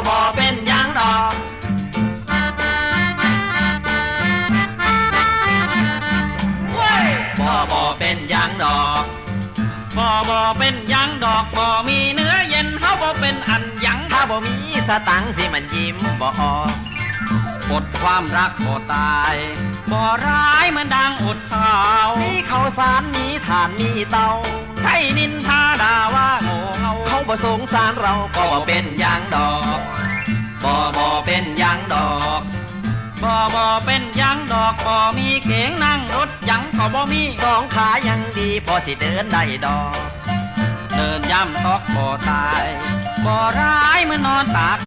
บ่เป็นหยังดอกบ่เป็นหยังดอกบ่เป็นหยังดอกบ่มีเนื้อเย็นเฮาบ่เป็นอันหยังถ้าบ่มีสตังค์สิมันยิ้มบ่ออกอดความรักบ่ตายบ่ร้ายเหมือนดังอดข้าวมีข้าวสารมีถ่านมีเตาให้นินทาด่าว่าโง่เงาเขาบ่สงสารเราก็บ่เป็นหยังดอกบ่เป็นหยังดอกบ่เป็นหยังดอกบ่มีเก๋งนั่งรถหยังก็บ่มีสองขายังดีพอสิเดินได้ดอกเดินย่ำตอกบ่ตายบ่ร้ายเหมือนนอนตาก